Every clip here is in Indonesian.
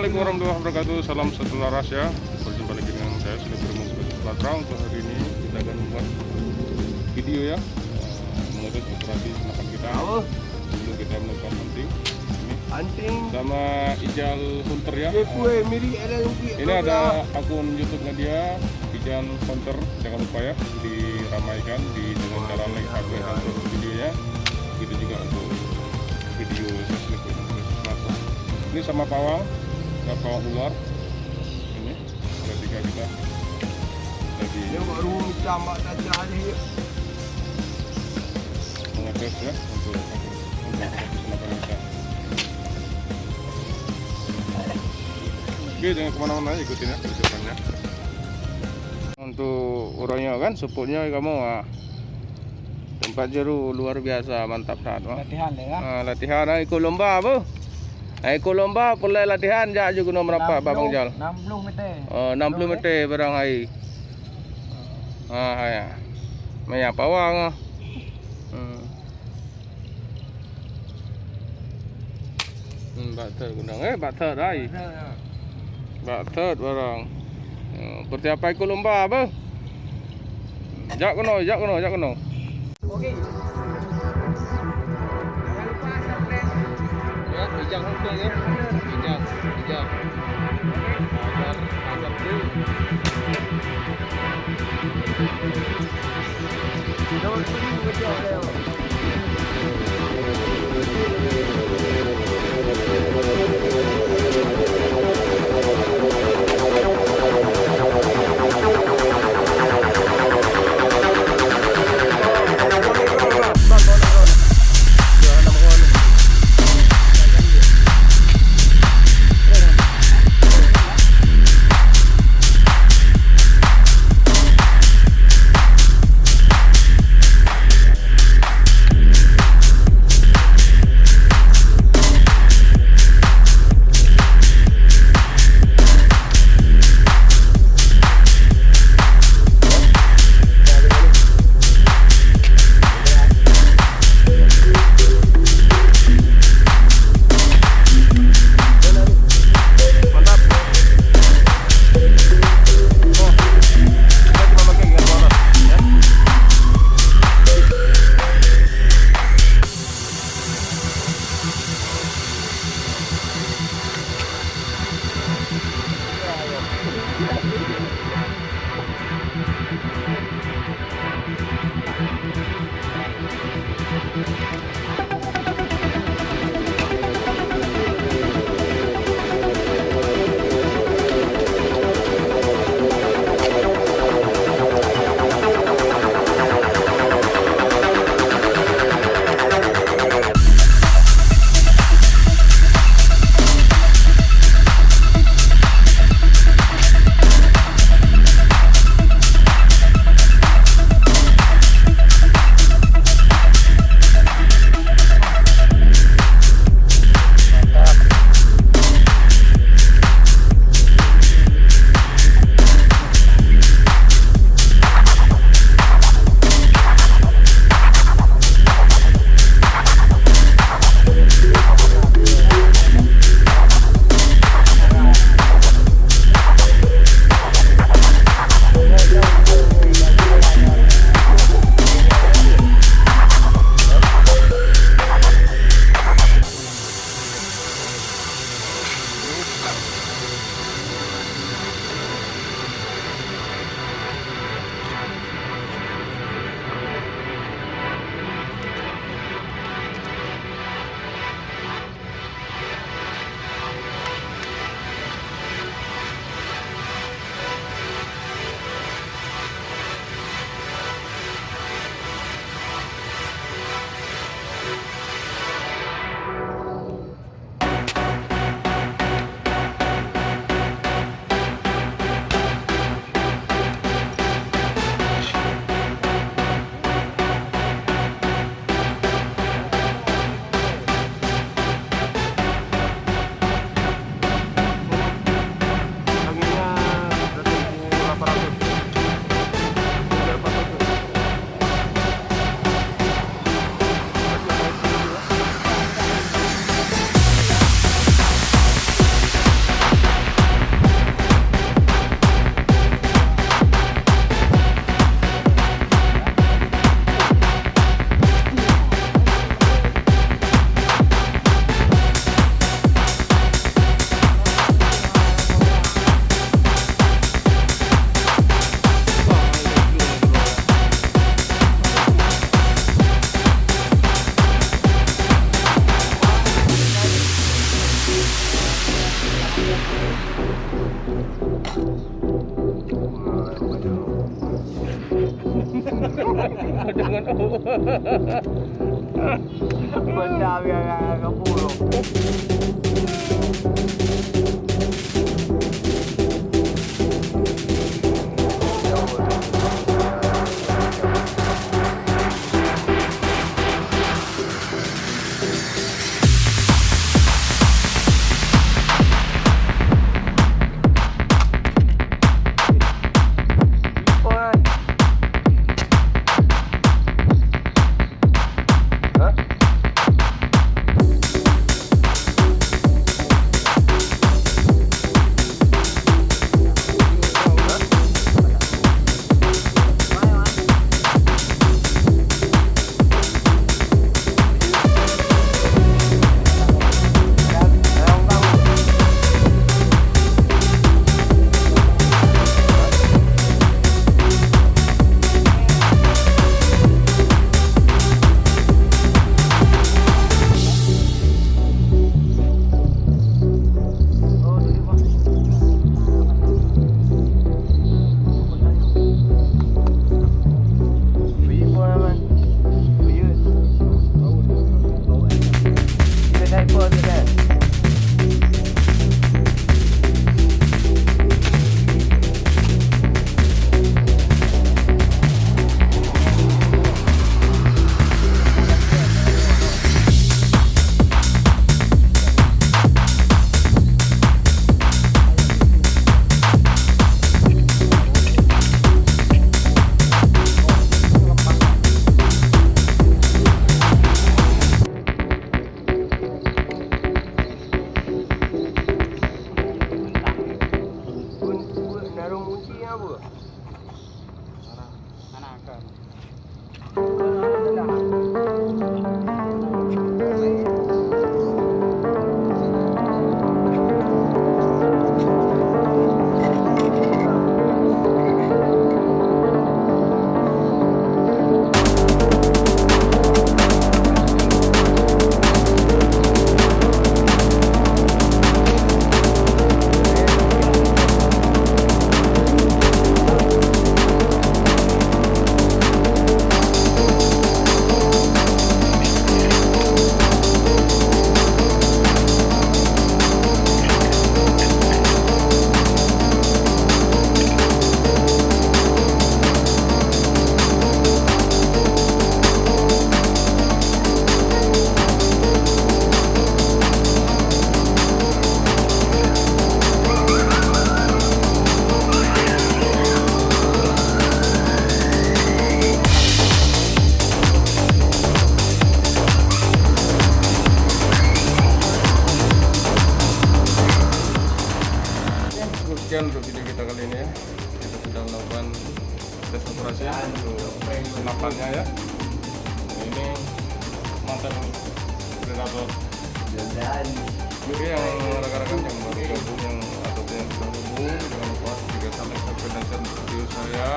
Assalamualaikum warahmatullahi wabarakatuh. Salam satu laras ya. Berjumpa lagi dengan saya sudah bertemu sebagai Sumatera. Untuk hari ini kita akan membuat video ya menurut operasi senapan kita. Sebelum kita melakukan hunting sama Ijal Hunter ya. Ini ada akun YouTube-nya dia, Ijal Hunter. Jangan lupa ya diramaikan dengan cara like, subscribe dan terus videonya. Itu juga untuk video seslik Sumatera. Ini sama pawang ular. Ini ada 3 kita. Lagi baru tambah saja ni. Mengetes ya untuk senapan kita. Oke, jangan kemana-mana, ikutin ya persiapannya. Untuk orangnya kan, supportnya kamu tempat jeru luar biasa, mantap saat latihan ya. Latihan ikut lomba apa? Ikut lomba pulai latihan jak juga nomor berapa Babang Jal? 60 meter. 60 meter barang hai. Ya. Maya pawang. Bater gundang bater hai. Bater barang. Seperti apa ikut lomba apa? Jak kono. Okey. Ya, bijak hunting ya. Bijak. Agar dulu. Dapat pergi bekerja leo. Benda biar ke pulau. Sekian untuk video kita kali ini ya. Kita sudah melakukan tes operasi untuk senapannya ya. Ini mantan predator. Oke, yang rekan-rekan yang baru gabung yang ataupun yang sudah gabung, jangan lupa juga subscribe dan share video saya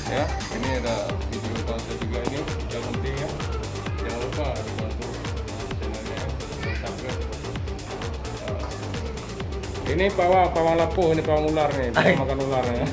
ya. Ini ada video saya juga ini yang penting ya. Jangan lupa dibantu channelnya dan subscribe. Ini pawang lapuh, ini pawang ular nih, makan ular ya.